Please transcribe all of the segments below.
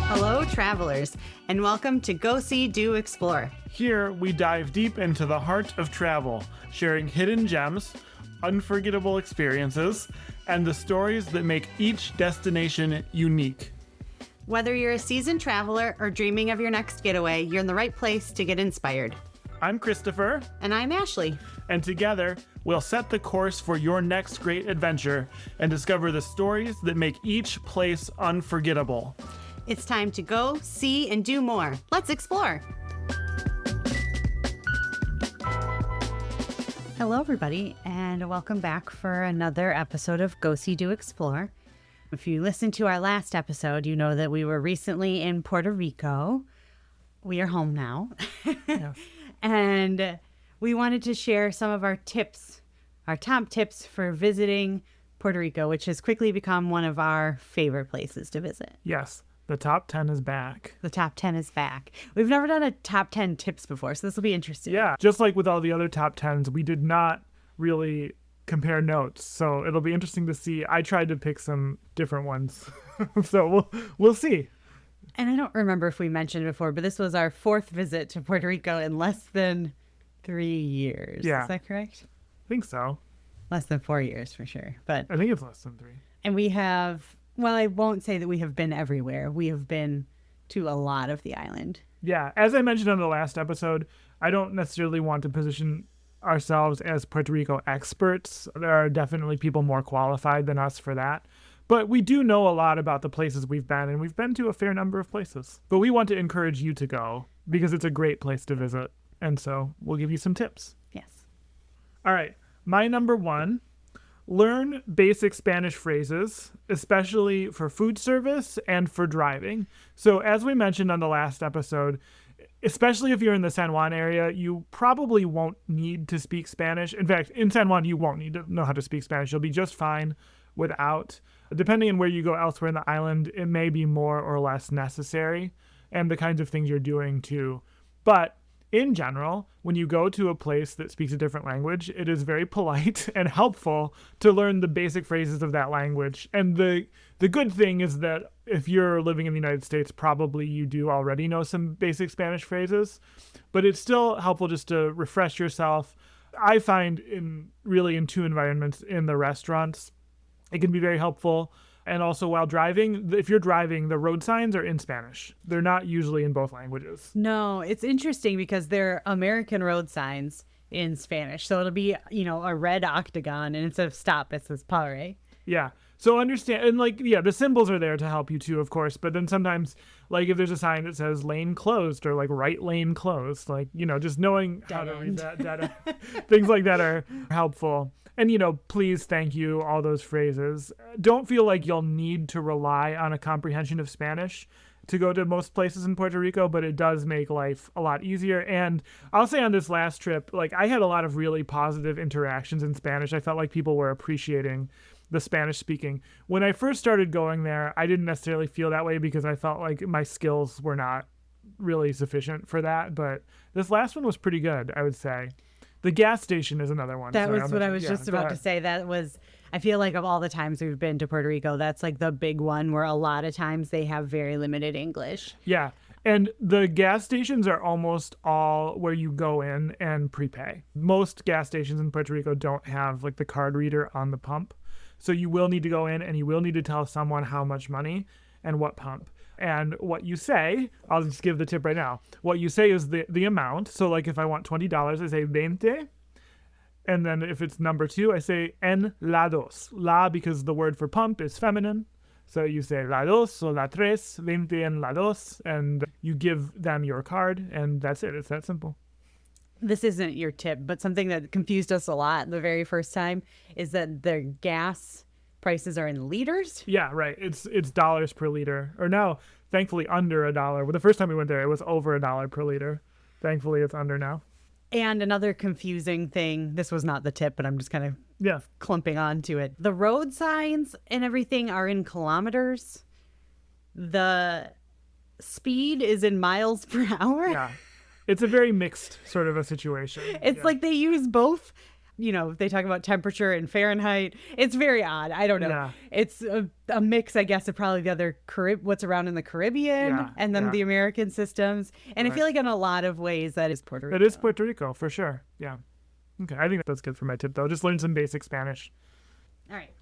Hello, travelers, and welcome to Go See, Do Explore. Here, we dive deep into the heart of travel, sharing hidden gems, unforgettable experiences, and the stories that make each destination unique. Whether you're a seasoned traveler or dreaming of your next getaway, you're in the right place to get inspired. I'm Christopher. And I'm Ashleigh. And together, we'll set the course for your next great adventure and discover the stories that make each place unforgettable. It's time to go, see, and do more. Let's explore. Hello, everybody, and welcome back for another episode of Go See, Do Explore. If you listened to our last episode, you know that we were recently in Puerto Rico. We are home now. Yes. And we wanted to share some of our tips, our top tips for visiting Puerto Rico, which has quickly become one of our favorite places to visit. Yes, the top 10 is back. The top 10 is back. We've never done a top 10 tips before, so this will be interesting. Yeah, just like with all the other top 10s, we did not really compare notes, so it'll be interesting to see. I tried to pick some different ones, so we'll see. And I don't remember if we mentioned before, but this was our fourth visit to Puerto Rico in less than 3 years. Yeah. Is that correct? I think so. Less than 4 years for sure. But I think it's less than 3. and we have, well, I won't say that we have been everywhere. We have been to a lot of the island. Yeah, as I mentioned on the last episode, I don't necessarily want to position ourselves as Puerto Rico experts. There are definitely people more qualified than us for that. But we do know a lot about the places we've been, and we've been to a fair number of places. But we want to encourage you to go because it's a great place to visit. And so we'll give you some tips. Yes. All right, my number 1, learn basic Spanish phrases, especially for food service and for driving. So as we mentioned on the last episode, especially if you're in the San Juan area, you probably won't need to speak Spanish. In fact, in San Juan, you won't need to know how to speak Spanish. You'll be just fine without. Depending on where you go elsewhere in the island, it may be more or less necessary and the kinds of things you're doing too. But in general, when you go to a place that speaks a different language, it is very polite and helpful to learn the basic phrases of that language. And the good thing is that if you're living in the United States, probably you do already know some basic Spanish phrases, but it's still helpful just to refresh yourself. I find in 2 environments, in the restaurants, it can be very helpful. And also while driving, if you're driving, the road signs are in Spanish. They're not usually in both languages. No, it's interesting because they're American road signs in Spanish. So it'll be, a red octagon, and instead of stop, it says pare. Yeah. So understand, and the symbols are there to help you too, of course. But then sometimes, if there's a sign that says lane closed or right lane closed, just knowing how to read that data, things like that are helpful. And, please, thank you, all those phrases. Don't feel like you'll need to rely on a comprehension of Spanish to go to most places in Puerto Rico, but it does make life a lot easier. And I'll say on this last trip, I had a lot of really positive interactions in Spanish. I felt like people were appreciating the Spanish speaking. When I first started going there, I didn't necessarily feel that way because I felt like my skills were not really sufficient for that. But this last one was pretty good, I would say. The gas station is another one. That was what I was just about to say. That was, I feel like of all the times we've been to Puerto Rico, that's the big one where a lot of times they have very limited English. Yeah. And the gas stations are almost all where you go in and prepay. Most gas stations in Puerto Rico don't have the card reader on the pump. So you will need to go in and you will need to tell someone how much money and what pump. And what you say, I'll just give the tip right now. What you say is the amount. So if I want $20, I say 20. And then if it's number 2, I say en la dos. La because the word for pump is feminine. So you say la dos or la tres, 20 en la dos. And you give them your card and that's it. It's that simple. This isn't your tip, but something that confused us a lot the very first time is that the gas prices are in liters. Yeah, right. It's dollars per liter. Or now, thankfully, under $1. Well, the first time we went there, it was over $1 per liter. Thankfully, it's under now. And another confusing thing, this was not the tip, but I'm just kind of clumping onto it. The road signs and everything are in kilometers. The speed is in miles per hour. Yeah. It's a very mixed sort of a situation. It's like they use both they talk about temperature in Fahrenheit. It's very odd. I don't know. Yeah. It's a mix, I guess, of probably the other what's around in the Caribbean and then the American systems. And I feel like in a lot of ways that is Puerto Rico. It is Puerto Rico, for sure. Yeah. Okay, I think that's good for my tip, though. Just learn some basic Spanish. All right.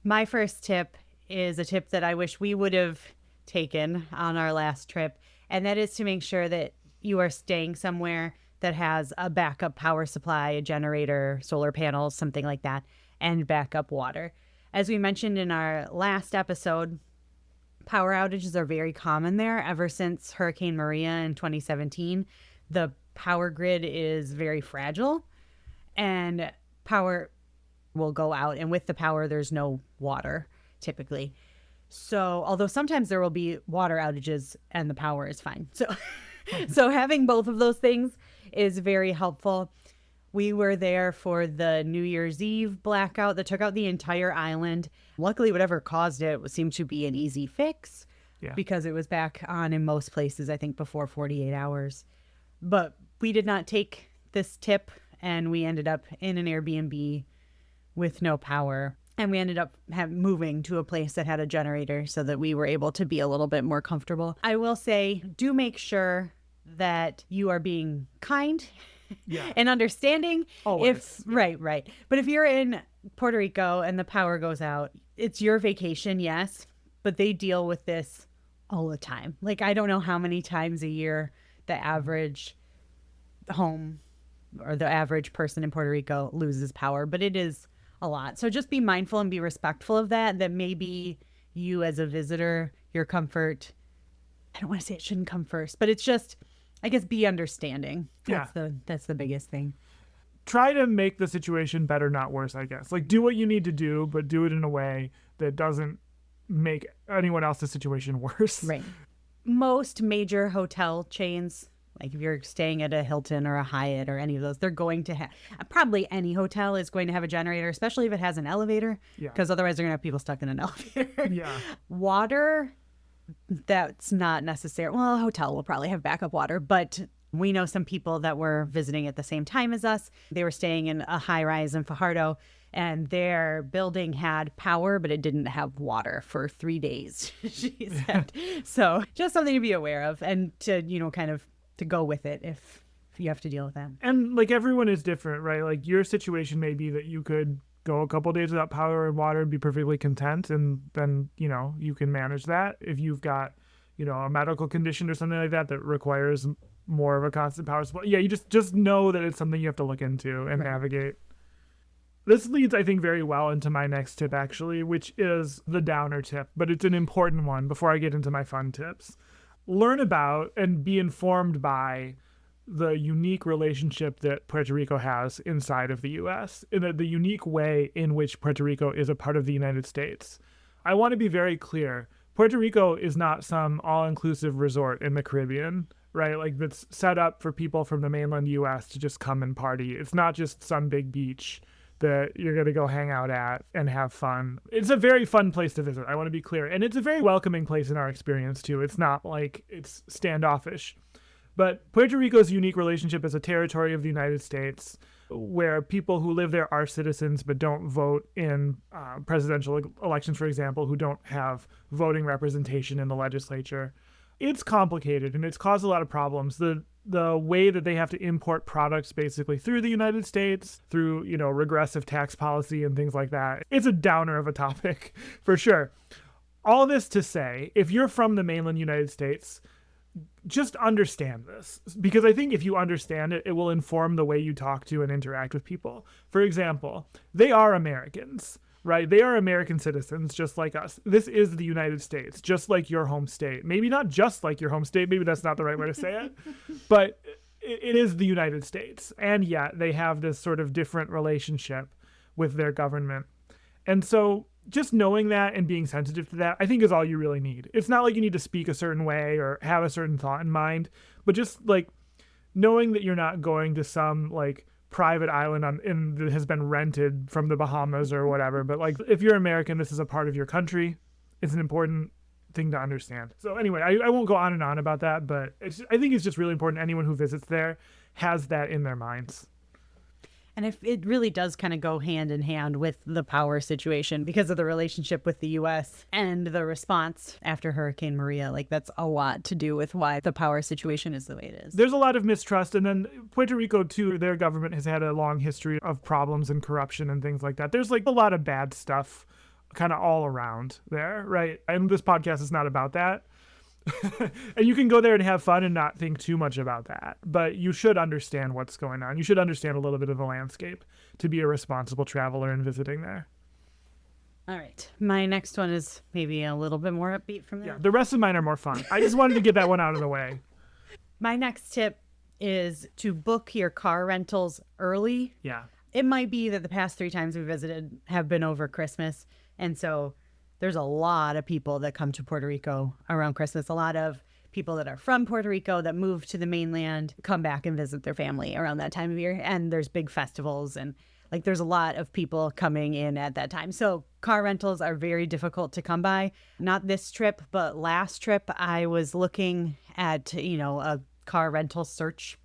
My first tip is a tip that I wish we would have taken on our last trip, and that is to make sure that you are staying somewhere that has a backup power supply, a generator, solar panels, something like that, and backup water. As we mentioned in our last episode, power outages are very common there. Ever since Hurricane Maria in 2017, the power grid is very fragile, and power will go out. And with the power, there's no water, typically. So, although sometimes there will be water outages and the power is fine. So having both of those things is very helpful. We were there for the New Year's Eve blackout that took out the entire island. Luckily, whatever caused it seemed to be an easy fix because it was back on in most places, I think, before 48 hours. But we did not take this tip, and we ended up in an Airbnb with no power. And we ended up moving to a place that had a generator so that we were able to be a little bit more comfortable. I will say, do make sure that you are being kind and understanding. Always. Right. But if you're in Puerto Rico and the power goes out, it's your vacation, yes, but they deal with this all the time. Like, I don't know how many times a year the average home or the average person in Puerto Rico loses power, but it is a lot. So just be mindful and be respectful of that maybe you as a visitor, your comfort, I don't want to say it shouldn't come first, but it's just, I guess, be understanding. That's the biggest thing. Try to make the situation better, not worse, I guess. Like, do what you need to do, but do it in a way that doesn't make anyone else's situation worse. Right. Most major hotel chains, like if you're staying at a Hilton or a Hyatt or any of those, they're going to have, probably any hotel is going to have a generator, especially if it has an elevator, because otherwise they're going to have people stuck in an elevator. Water, that's not necessary. Well, a hotel will probably have backup water, but we know some people that were visiting at the same time as us. They were staying in a high rise in Fajardo, and their building had power, but it didn't have water for 3 days, she said. So just something to be aware of and to, kind of to go with it if you have to deal with that. And like, everyone is different, right? Like, your situation may be that you could go a couple days without power and water and be perfectly content, and then you can manage that. If you've got a medical condition or something like that requires more of a constant power supply, you just know that it's something you have to look into and navigate. This leads, I think, very well into my next tip, actually, which is the downer tip, but it's an important one before I get into my fun tips. Learn about and be informed by the unique relationship that Puerto Rico has inside of the U.S., in the unique way in which Puerto Rico is a part of the United States. I want to be very clear. Puerto Rico is not some all-inclusive resort in the Caribbean, right? Like, that's set up for people from the mainland U.S. to just come and party. It's not just some big beach that you're going to go hang out at and have fun. It's a very fun place to visit, I want to be clear. And it's a very welcoming place in our experience, too. It's not like it's standoffish. But Puerto Rico's unique relationship as a territory of the United States, where people who live there are citizens but don't vote in presidential elections, for example, who don't have voting representation in the legislature, it's complicated and it's caused a lot of problems. The way that they have to import products basically through the United States, through, regressive tax policy and things like that, it's a downer of a topic for sure. All this to say, if you're from the mainland United States, just understand this, because I think if you understand it, it will inform the way you talk to and interact with people. For example, they are Americans, right? They are American citizens just like us. This is the United States, just like your home state. Maybe not just like your home state. Maybe that's not the right way to say it, but it is the United States. And yet they have this sort of different relationship with their government. And so just knowing that and being sensitive to that, I think, is all you really need. It's not like you need to speak a certain way or have a certain thought in mind, but just like knowing that you're not going to some like private island that has been rented from the Bahamas or whatever. But like, if you're American, this is a part of your country. It's an important thing to understand. So anyway, I won't go on and on about that, but I think it's just really important anyone who visits there has that in their minds. And if it really does kind of go hand in hand with the power situation because of the relationship with the U.S. and the response after Hurricane Maria. Like, that's a lot to do with why the power situation is the way it is. There's a lot of mistrust. And then Puerto Rico, too, their government has had a long history of problems and corruption and things like that. There's like a lot of bad stuff kind of all around there, right? And this podcast is not about that. And you can go there and have fun and not think too much about that. But you should understand what's going on. You should understand a little bit of the landscape to be a responsible traveler and visiting there. All right. My next one is maybe a little bit more upbeat from there. Yeah, the rest of mine are more fun. I just wanted to get that one out of the way. My next tip is to book your car rentals early. Yeah. It might be that the past 3 times we visited have been over Christmas. And so there's a lot of people that come to Puerto Rico around Christmas. A lot of people that are from Puerto Rico that move to the mainland come back and visit their family around that time of year. And there's big festivals and like there's a lot of people coming in at that time. So car rentals are very difficult to come by. Not this trip, but last trip I was looking at, a car rental search.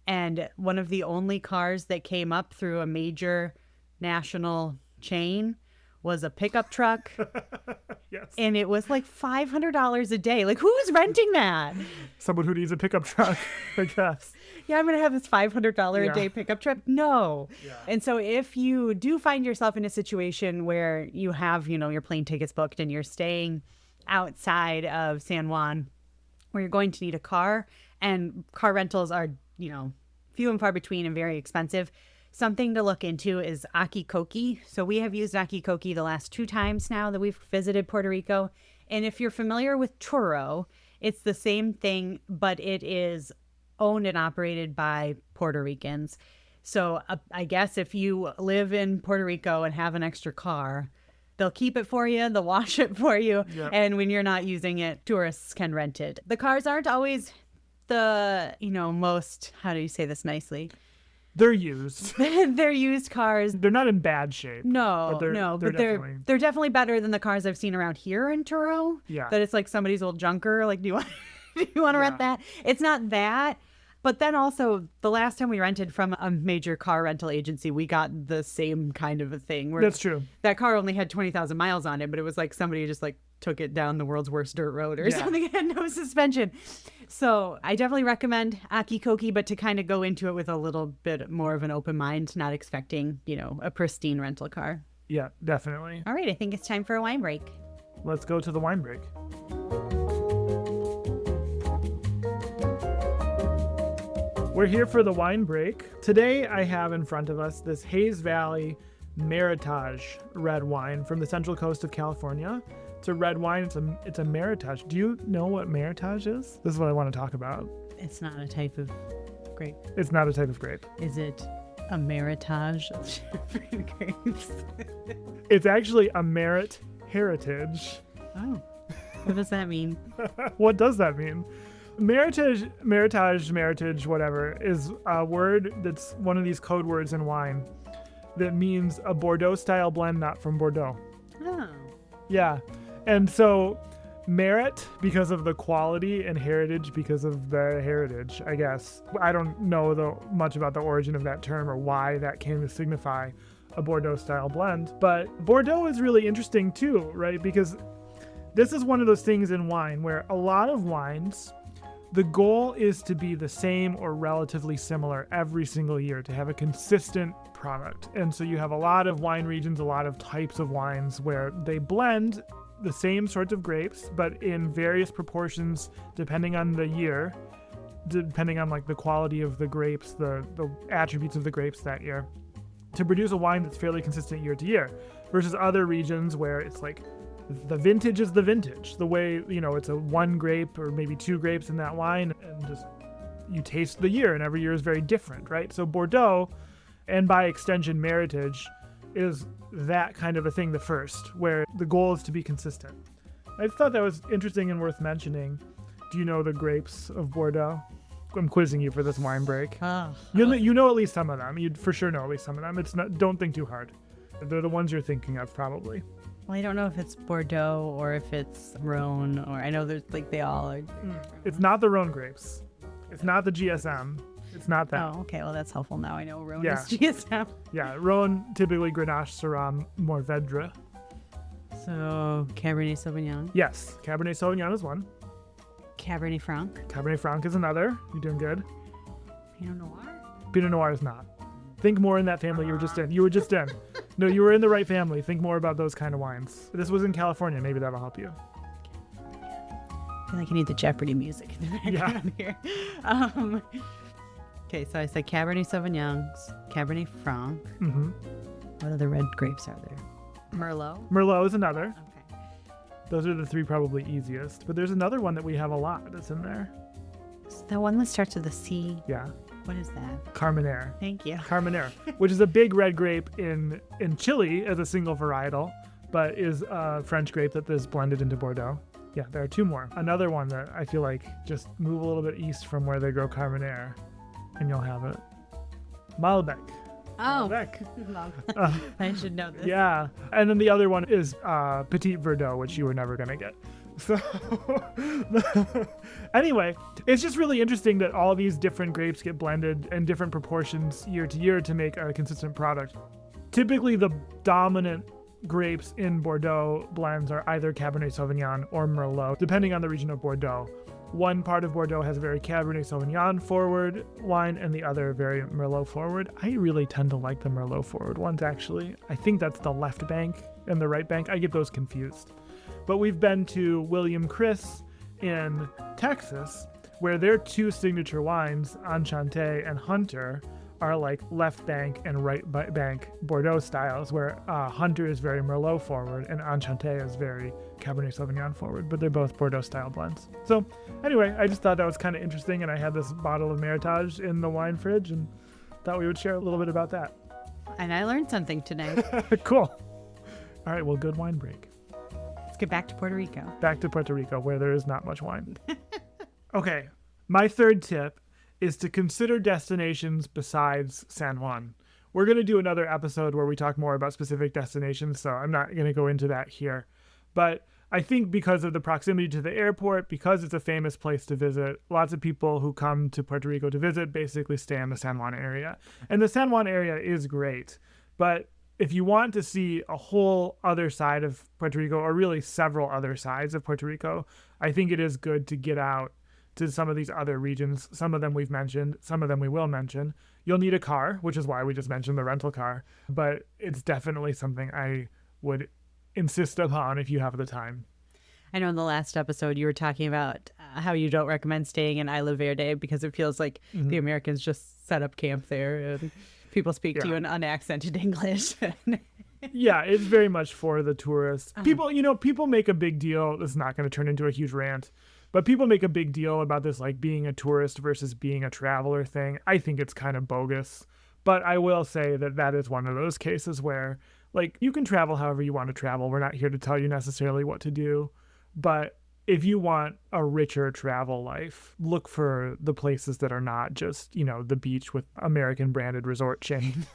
And one of the only cars that came up through a major national chain was a pickup truck. Yes. And it was like $500 a day. Like, who is renting that? Someone who needs a pickup truck, I guess. Yeah, I'm going to have this $500 a day pickup truck. No. Yeah. And so if you do find yourself in a situation where you have, your plane tickets booked and you're staying outside of San Juan, where you're going to need a car, and car rentals are, few and far between and very expensive, something to look into is Akikoki. So we have used Akikoki the last 2 times now that we've visited Puerto Rico. And if you're familiar with Turo, it's the same thing, but it is owned and operated by Puerto Ricans. So I guess if you live in Puerto Rico and have an extra car, they'll keep it for you, they'll wash it for you. Yep. And when you're not using it, tourists can rent it. The cars aren't always the, most, how do you say this nicely? They're used. They're used cars. They're not in bad shape. No, but they're definitely better than the cars I've seen around here in Turo. Yeah. That it's like somebody's old junker. Like, do you want to rent that? It's not that. But then also, the last time we rented from a major car rental agency, we got the same kind of a thing. Where that's true. That car only had 20,000 miles on it, but it was like somebody just like took it down the world's worst dirt road or something. It had no suspension. So I definitely recommend Akikoki, but to kind of go into it with a little bit more of an open mind, not expecting, a pristine rental car. Yeah, definitely. All right, I think it's time for a wine break. Let's go to the wine break. We're here for the wine break. Today I have in front of us this Hayes Valley Meritage red wine from the central coast of California. It's a red wine. It's a Meritage. Do you know what Meritage is? This is what I want to talk about. It's not a type of grape. It's not a type of grape. Is it a Meritage of different grapes? It's actually a Merit Heritage. Oh, what does that mean? What does that mean? Meritage, whatever, is a word that's one of these code words in wine that means a Bordeaux-style blend not from Bordeaux. Oh. Yeah. And so merit because of the quality and heritage because of the heritage, I guess. I don't know much about the origin of that term or why that came to signify a Bordeaux-style blend. But Bordeaux is really interesting too, right? Because this is one of those things in wine where a lot of wines, the goal is to be the same or relatively similar every single year, to have a consistent product. And so you have a lot of wine regions, a lot of types of wines where they blend the same sorts of grapes, but in various proportions depending on the year, depending on like the quality of the grapes, the attributes of the grapes that year, to produce a wine that's fairly consistent year to year, versus other regions where it's like the vintage is the vintage, the way, it's a 1 grape or maybe 2 grapes in that wine, and just you taste the year, and every year is very different, right? So Bordeaux, and by extension Meritage, is that kind of a thing, the first, where the goal is to be consistent. I thought that was interesting and worth mentioning. Do you know the grapes of Bordeaux? I'm quizzing you for this wine break. You know at least some of them. You'd for sure know at least some of them. Don't think too hard. They're the ones you're thinking of, probably. Well, I don't know if it's Bordeaux or if it's Rhone, or I know there's like they all are. It's not the Rhone grapes. It's not the GSM. It's not that. Oh, okay. Well, that's helpful. Now I know Rhone Yeah. is GSM. Yeah, Rhone, typically Grenache, Syrah, Mourvedre. So Cabernet Sauvignon, Yes, Cabernet Sauvignon is one. Cabernet Franc, Cabernet Franc is another. You're doing good. Pinot Noir. Pinot Noir is not. Think more in that family you were just in. You were just in. No, you were in the right family. Think more about those kind of wines. This was in California. Maybe that'll help you. I feel like I need the Jeopardy music in the background here. Okay, so I said Cabernet Sauvignons, Cabernet Franc. Mm-hmm. What other red grapes are there? Merlot. Merlot is another. Okay. Those are the three probably easiest. But there's another one that we have a lot that's in there. So the one that starts with a C. Yeah. What is that? Carmenere. Thank you. Carmenere, which is a big red grape in Chile as a single varietal, but is a French grape that is blended into Bordeaux. Yeah, there are two more. Another one that I feel like just move a little bit east from where they grow Carmenere, and you'll have it. Malbec. Oh, Malbec. I should know this. Yeah, and then the other one is Petit Verdot, which you were never gonna get. So anyway, it's just really interesting that all these different grapes get blended in different proportions year to year to make a consistent product. Typically, the dominant grapes in Bordeaux blends are either Cabernet Sauvignon or Merlot, depending on the region of Bordeaux. One part of Bordeaux has a very Cabernet Sauvignon forward wine and the other very Merlot forward. I really tend to like the Merlot forward ones, actually. I think that's the left bank and the right bank. I get those confused. But we've been to William Chris in Texas, where their two signature wines, Enchante and Hunter, are like left bank and right bank Bordeaux styles, where Hunter is very Merlot forward and Enchante is very Cabernet Sauvignon forward, but they're both Bordeaux style blends. So anyway, I just thought that was kind of interesting, and I had this bottle of Meritage in the wine fridge and thought we would share a little bit about that. And I learned something tonight. Cool. All right, well, good wine break. Let's get back to Puerto Rico. Back to Puerto Rico, where there is not much wine. Okay, my third tip is to consider destinations besides San Juan. We're going to do another episode where we talk more about specific destinations, so I'm not going to go into that here. But I think because of the proximity to the airport, because it's a famous place to visit, lots of people who come to Puerto Rico to visit basically stay in the San Juan area. And the San Juan area is great, but if you want to see a whole other side of Puerto Rico, or really several other sides of Puerto Rico, I think it is good to get out to some of these other regions. Some of them we've mentioned, some of them we will mention. You'll need a car, which is why we just mentioned the rental car, but it's definitely something I would insist upon if you have the time. I know in the last episode you were talking about how you don't recommend staying in Isla Verde because it feels like the Americans just set up camp there and people speak to you in unaccented English. Yeah, it's very much for the tourists. People make a big deal. This is not going to turn into a huge rant, but people make a big deal about this, like being a tourist versus being a traveler thing. I think it's kind of bogus, but I will say that that is one of those cases where, like, you can travel however you want to travel. We're not here to tell you necessarily what to do, but if you want a richer travel life, look for the places that are not just, the beach with American branded resort chain.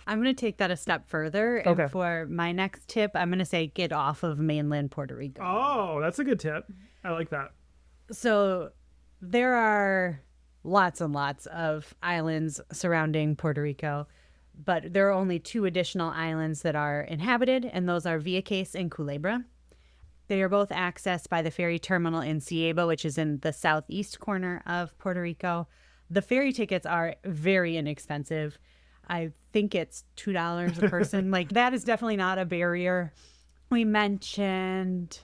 I'm going to take that a step further. Okay. And for my next tip, I'm going to say get off of mainland Puerto Rico. Oh, that's a good tip. I like that. So there are lots and lots of islands surrounding Puerto Rico, but there are only two additional islands that are inhabited, and those are Vieques and Culebra. They are both accessed by the ferry terminal in Ceiba, which is in the southeast corner of Puerto Rico. The ferry tickets are very inexpensive. I think it's $2 a person. Like, that is definitely not a barrier. We mentioned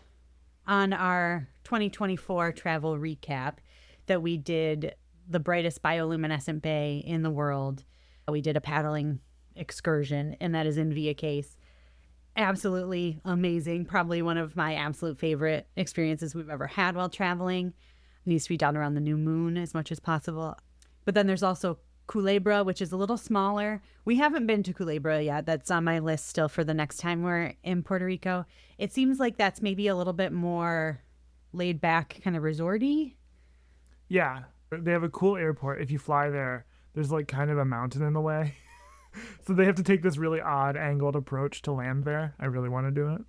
on our 2024 travel recap that we did the brightest bioluminescent bay in the world. We did a paddling excursion, and that is in Vieques. Absolutely amazing. Probably one of my absolute favorite experiences we've ever had while traveling. It needs to be done around the new moon as much as possible. But then there's also Culebra, which is a little smaller. We haven't been to Culebra yet. That's on my list still for the next time we're in Puerto Rico. It seems like that's maybe a little bit more laid back, kind of resorty. Yeah, they have a cool airport. If you fly there, there's like kind of a mountain in the way. So they have to take this really odd angled approach to land there. I really want to do it.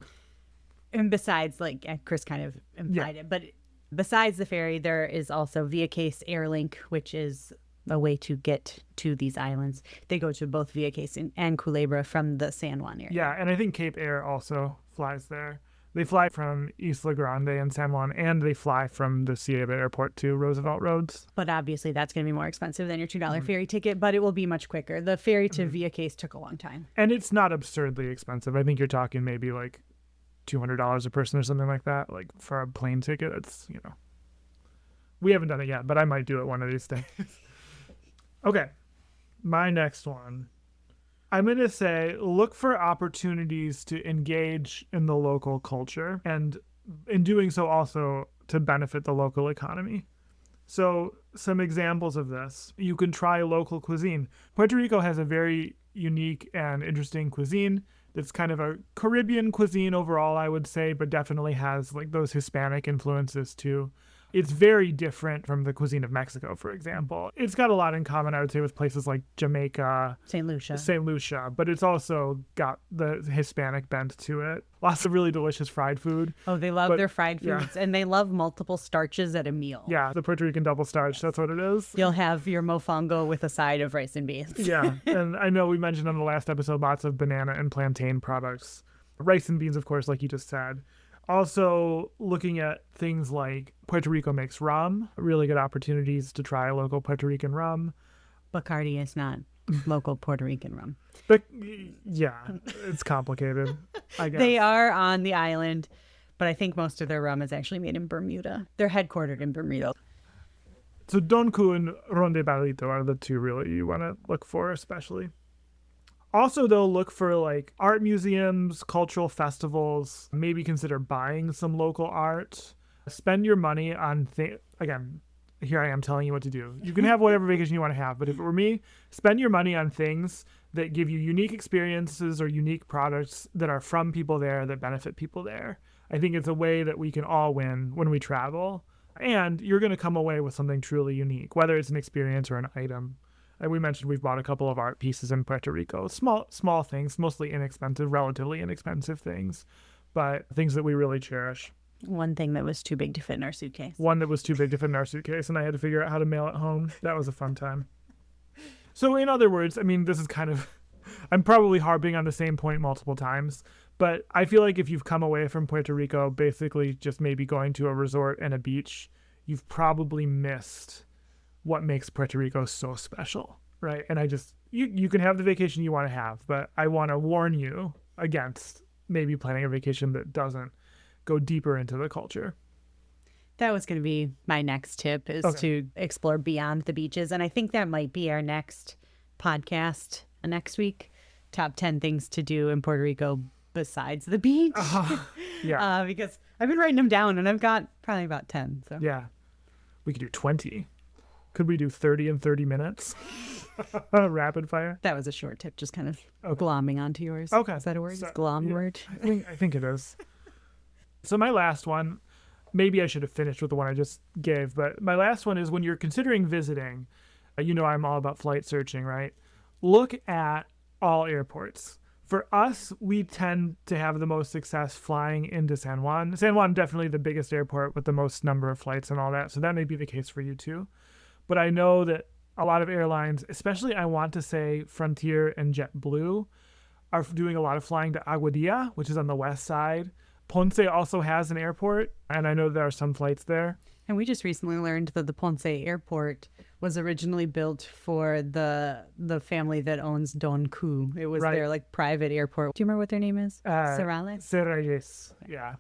And besides, like Chris kind of implied it, but besides the ferry, there is also Vieques Airlink, which is a way to get to these islands. They go to both Via Case and Culebra from the San Juan area. Yeah, and I think Cape Air also flies there. They fly from Isla Grande and San Juan, and they fly from the Ceiba Airport to Roosevelt Roads. But obviously that's going to be more expensive than your $2 ferry ticket, but it will be much quicker. The ferry to Via Case took a long time. And it's not absurdly expensive. I think you're talking maybe like $200 a person or something like that. Like for a plane ticket, it's, we haven't done it yet, but I might do it one of these days. Okay, my next one. I'm going to say look for opportunities to engage in the local culture, and in doing so also to benefit the local economy. So some examples of this. You can try local cuisine. Puerto Rico has a very unique and interesting cuisine that's kind of a Caribbean cuisine overall, I would say, but definitely has like those Hispanic influences too. It's very different from the cuisine of Mexico, for example. It's got a lot in common, I would say, with places like Jamaica, St. Lucia, but it's also got the Hispanic bent to it. Lots of really delicious fried food. Oh, they love their fried foods, and they love multiple starches at a meal. Yeah, the Puerto Rican double starch, that's what it is. You'll have your mofongo with a side of rice and beans. Yeah, and I know we mentioned on the last episode lots of banana and plantain products. Rice and beans, of course, like you just said. Also, looking at things like Puerto Rico makes rum, really good opportunities to try local Puerto Rican rum. Bacardi is not local Puerto Rican rum. But yeah, it's complicated, I guess. They are on the island, but I think most of their rum is actually made in Bermuda. They're headquartered in Bermuda. So Don Q and Ron de Barrito are the two really you want to look for, especially. Also, though, look for like art museums, cultural festivals, maybe consider buying some local art. Spend your money on again, here I am telling you what to do. You can have whatever vacation you want to have, but if it were me, spend your money on things that give you unique experiences or unique products that are from people there that benefit people there. I think it's a way that we can all win when we travel. And you're going to come away with something truly unique, whether it's an experience or an item. And we mentioned we've bought a couple of art pieces in Puerto Rico. Small things, mostly inexpensive, relatively inexpensive things, but things that we really cherish. One thing that was too big to fit in our suitcase. One that was too big to fit in our suitcase, and I had to figure out how to mail it home. That was a fun time. So in other words, I mean, this is kind of, I'm probably harping on the same point multiple times, but I feel like if you've come away from Puerto Rico basically just maybe going to a resort and a beach, you've probably missed what makes Puerto Rico so special, right? And you can have the vacation you want to have, but I want to warn you against maybe planning a vacation that doesn't go deeper into the culture. That was going to be my next tip, is to explore beyond the beaches. And I think that might be our next podcast next week. Top 10 things to do in Puerto Rico besides the beach. Yeah. Because I've been writing them down and I've got probably about 10. So Yeah. We could do 20. Could we do 30 in 30 minutes? Rapid fire? That was a short tip, just kind of glomming onto yours. Okay. Is that a word? So, Glom word? I think it is. So my last one, maybe I should have finished with the one I just gave, but my last one is when you're considering visiting, I'm all about flight searching, right? Look at all airports. For us, we tend to have the most success flying into San Juan. San Juan, definitely the biggest airport with the most number of flights and all that. So that may be the case for you too. But I know that a lot of airlines, especially I want to say Frontier and JetBlue, are doing a lot of flying to Aguadilla, which is on the west side. Ponce also has an airport, and I know there are some flights there. And we just recently learned that the Ponce airport was originally built for the family that owns Don Q. It was their private airport. Do you remember what their name is? Serralles. Yeah.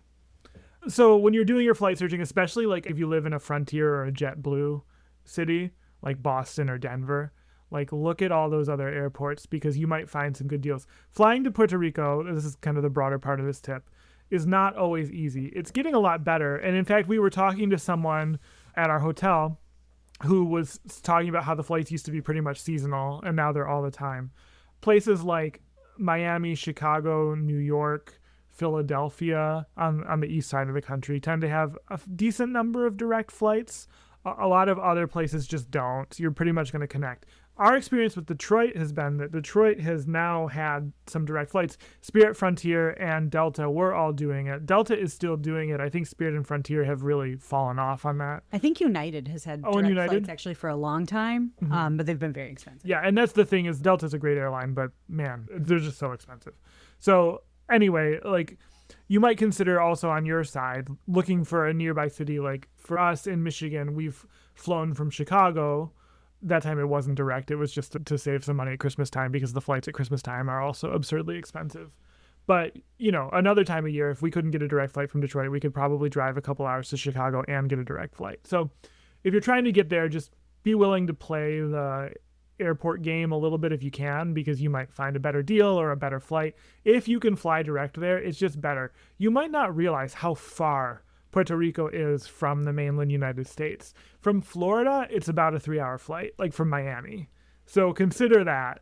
So when you're doing your flight searching, especially like if you live in a Frontier or a JetBlue city, like Boston or Denver, look at all those other airports because you might find some good deals. Flying to Puerto Rico, this is kind of the broader part of this tip, is not always easy. It's getting a lot better. And in fact, we were talking to someone at our hotel who was talking about how the flights used to be pretty much seasonal and now they're all the time. Places like Miami, Chicago, New York, Philadelphia on the east side of the country tend to have a decent number of direct flights. A lot of other places just don't. You're pretty much going to connect. our experience with Detroit has been that Detroit has now had some direct flights. Spirit, Frontier, and Delta were all doing it. Delta is still doing it. I think Spirit and Frontier have really fallen off on that. I think United has had direct flights actually for a long time, but they've been very expensive. Yeah, and that's the thing is Delta's a great airline, but man, they're just so expensive. So anyway, like you might consider also on your side looking for a nearby city. Like for us in Michigan, we've flown from Chicago. That time it wasn't direct. It was just to save some money at Christmas time because the flights at Christmas time are also absurdly expensive. But, you know, another time of year, if we couldn't get a direct flight from Detroit, we could probably drive a couple hours to Chicago and get a direct flight. So if you're trying to get there, just be willing to play the airport game a little bit if you can, because you might find a better deal or a better flight. If you can fly direct there, it's just better. You might not realize how far Puerto Rico is from the mainland United States. From Florida, it's about a 3-hour flight, like from Miami. So consider that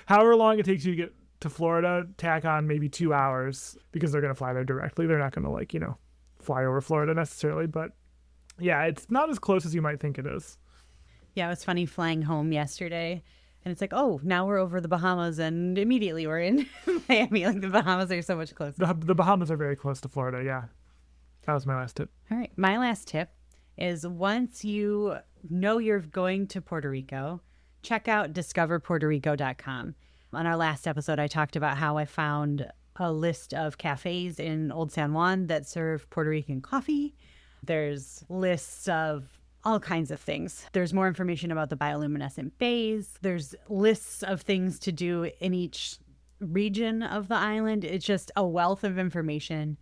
however long it takes you to get to Florida, tack on maybe 2 hours because they're going to fly there directly. They're not going to fly over Florida necessarily, but yeah, it's not as close as you might think it is. Yeah, it was funny flying home yesterday and it's like, oh, now we're over the Bahamas and immediately we're in Miami. Like the Bahamas are so much closer. The Bahamas are very close to Florida, yeah. That was my last tip. All right. My last tip is once you know you're going to Puerto Rico, check out discoverpuertorico.com. On our last episode, I talked about how I found a list of cafes in Old San Juan that serve Puerto Rican coffee. There's lists of all kinds of things. There's more information about the bioluminescent bays. There's lists of things to do in each region of the island. It's just a wealth of information.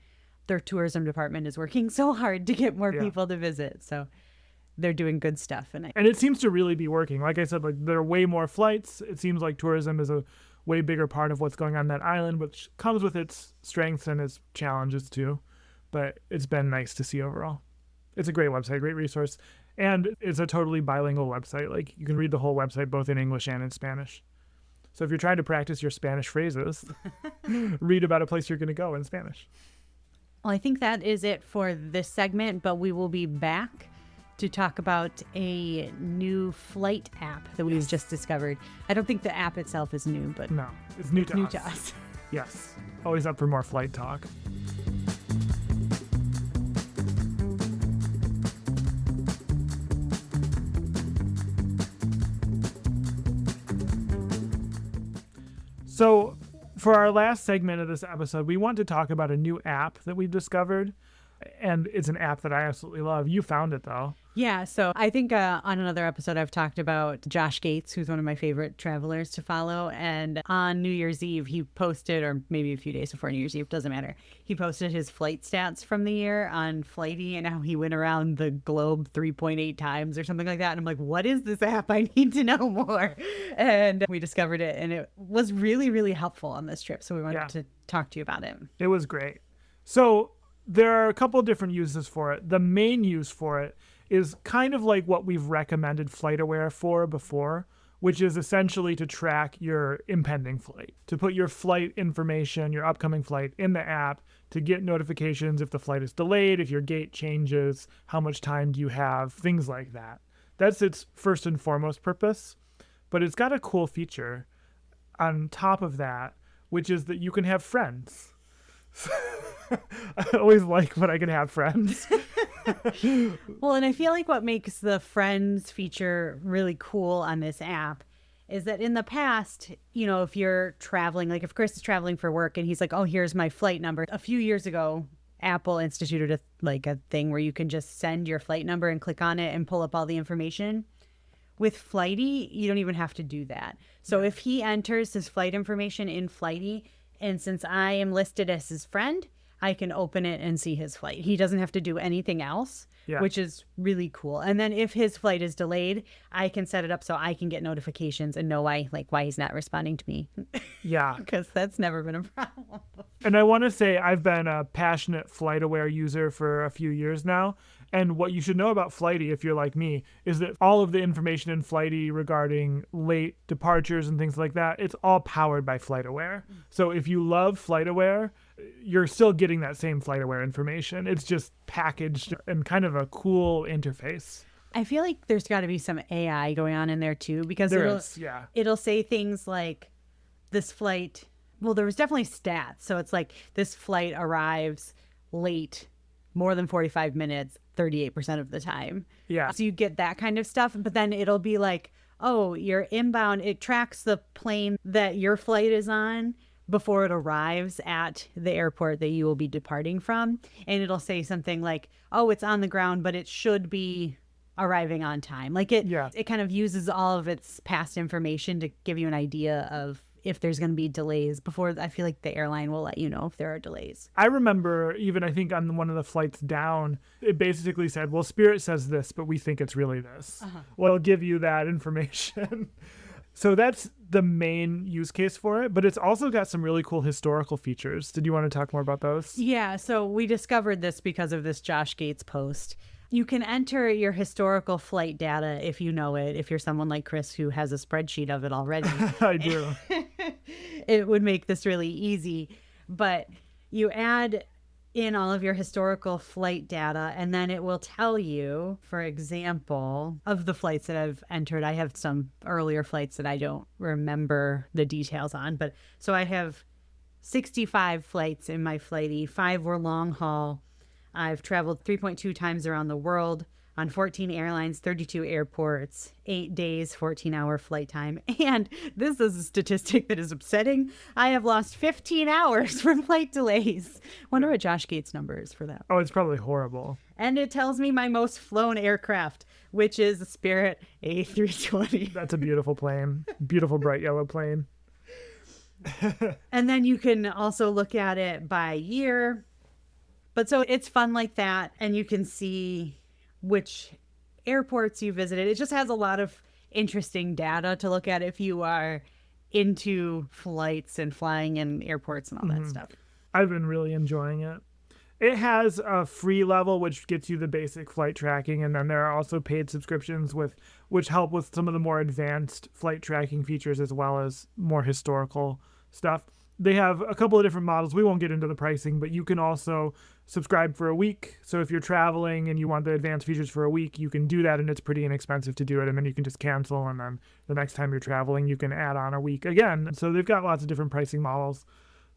Their tourism department is working so hard to get more people to visit. So they're doing good stuff. And it seems to really be working. Like I said, like there are way more flights. It seems like tourism is a way bigger part of what's going on that island, which comes with its strengths and its challenges too. But it's been nice to see overall. It's a great website, great resource. And it's a totally bilingual website. Like you can read the whole website both in English and in Spanish. So if you're trying to practice your Spanish phrases, read about a place you're going to go in Spanish. Well, I think that is it for this segment, but we will be back to talk about a new flight app that we've just discovered. I don't think the app itself is new, but no, it's new to us. Yes, always up for more flight talk. So for our last segment of this episode, we want to talk about a new app that we've discovered, and it's an app that I absolutely love. You found it, though. Yeah, so I think on another episode I've talked about Josh Gates, who's one of my favorite travelers to follow, and on New Year's Eve he posted, or maybe a few days before New Year's Eve, doesn't matter, he posted his flight stats from the year on Flighty and how he went around the globe 3.8 times or something like that, and I'm like, what is this app? I need to know more. And we discovered it, and it was really, really helpful on this trip, so we wanted to talk to you about it. It was great. So there are a couple of different uses for it. The main use for it is kind of like what we've recommended FlightAware for before, which is essentially to track your impending flight, to put your flight information, your upcoming flight in the app, to get notifications if the flight is delayed, if your gate changes, how much time do you have, things like that. That's its first and foremost purpose, but it's got a cool feature on top of that, which is that you can have friends. I always like when I can have friends. Well, and I feel like what makes the friends feature really cool on this app is that in the past, if you're traveling, like if Chris is traveling for work and he's like, oh, here's my flight number. A few years ago, Apple instituted a thing where you can just send your flight number and click on it and pull up all the information. With Flighty, you don't even have to do that. So if he enters his flight information in Flighty, and since I am listed as his friend, I can open it and see his flight. He doesn't have to do anything else, which is really cool. And then if his flight is delayed, I can set it up so I can get notifications and know why he's not responding to me. Yeah. Because that's never been a problem. And I want to say I've been a passionate FlightAware user for a few years now. And what you should know about Flighty, if you're like me, is that all of the information in Flighty regarding late departures and things like that, it's all powered by FlightAware. So if you love FlightAware, you're still getting that same FlightAware information. It's just packaged in kind of a cool interface. I feel like there's got to be some AI going on in there too, because yeah. It'll say things like this flight. Well, there was definitely stats. So it's like this flight arrives late more than 45 minutes, 38% of the time. Yeah. So you get that kind of stuff. But then it'll be like, oh, you're inbound. It tracks the plane that your flight is on before it arrives at the airport that you will be departing from. And it'll say something like, oh, it's on the ground, but it should be arriving on time. Like it kind of uses all of its past information to give you an idea of if there's going to be delays before. I feel like the airline will let you know if there are delays. I remember even, I think on one of the flights down, it basically said, well, Spirit says this, but we think it's really this. Well, it'll give you that information. So that's the main use case for it, but it's also got some really cool historical features. Did you want to talk more about those? Yeah, so we discovered this because of this Josh Gates post. You can enter your historical flight data if you know it, if you're someone like Chris who has a spreadsheet of it already. I do. It would make this really easy, but you add in all of your historical flight data, and then it will tell you, for example, of the flights that I've entered. I have some earlier flights that I don't remember the details on, but so I have 65 flights in my flighty. 5 were long haul. I've traveled 3.2 times around the world on 14 airlines, 32 airports, 8 days, 14-hour flight time. And this is a statistic that is upsetting. I have lost 15 hours from flight delays. Wonder what Josh Gates' number is for that. Oh, it's probably horrible. And it tells me my most flown aircraft, which is a Spirit A320. That's a beautiful plane. Beautiful bright yellow plane. And then you can also look at it by year. But so it's fun like that, and you can see which airports you visited. It just has a lot of interesting data to look at if you are into flights and flying in airports and all that stuff. I've been really enjoying it. It has a free level, which gets you the basic flight tracking, and then there are also paid subscriptions which help with some of the more advanced flight tracking features as well as more historical stuff. They have a couple of different models. We won't get into the pricing, but you can also subscribe for a week. So if you're traveling and you want the advanced features for a week, you can do that, and it's pretty inexpensive to do it. And then you can just cancel, and then the next time you're traveling, you can add on a week again. So they've got lots of different pricing models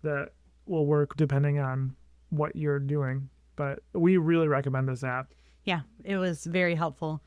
that will work depending on what you're doing. But we really recommend this app. Yeah, it was very helpful,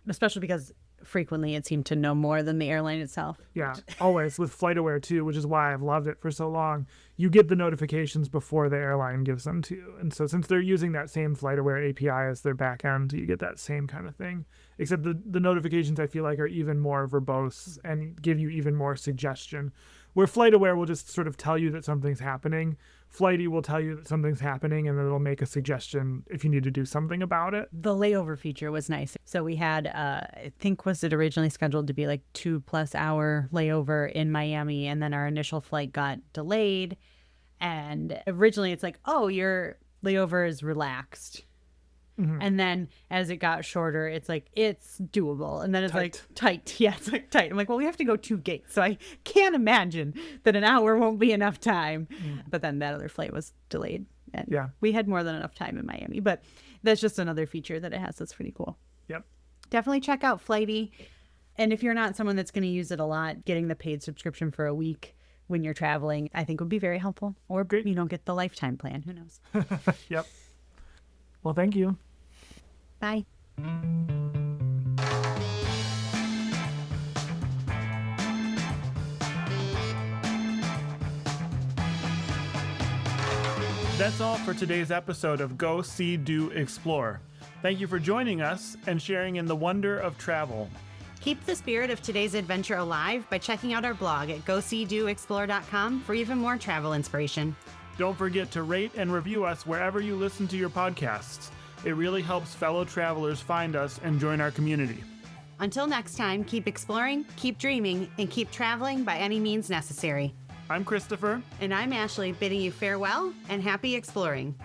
especially because frequently it seemed to know more than the airline itself. Yeah, always with FlightAware too, which is why I've loved it for so long. You get the notifications before the airline gives them to you. And so since they're using that same FlightAware API as their backend, you get that same kind of thing. Except the notifications, I feel like, are even more verbose and give you even more suggestion. Where FlightAware will just sort of tell you that something's happening, Flighty will tell you that something's happening, and then it'll make a suggestion if you need to do something about it. The layover feature was nice. So we had, I think, was it originally scheduled to be like 2+ hour layover in Miami, and then our initial flight got delayed. And originally it's like, oh, your layover is relaxed. Mm-hmm. And then as it got shorter, it's like, it's doable. And then it's like tight. Yeah, it's like tight. I'm like, well, we have to go 2 gates. So I can't imagine that an hour won't be enough time. But then that other flight was delayed. And we had more than enough time in Miami. But that's just another feature that it has that's pretty cool. Yep. Definitely check out Flighty. And if you're not someone that's going to use it a lot, getting the paid subscription for a week when you're traveling, I think would be very helpful. Or you don't get the lifetime plan. Who knows? Yep. Well, thank you. Bye. That's all for today's episode of Go, See, Do, Explore. Thank you for joining us and sharing in the wonder of travel. Keep the spirit of today's adventure alive by checking out our blog at goseedoexplore.com for even more travel inspiration. Don't forget to rate and review us wherever you listen to your podcasts. It really helps fellow travelers find us and join our community. Until next time, keep exploring, keep dreaming, and keep traveling by any means necessary. I'm Christopher. And I'm Ashleigh, bidding you farewell and happy exploring.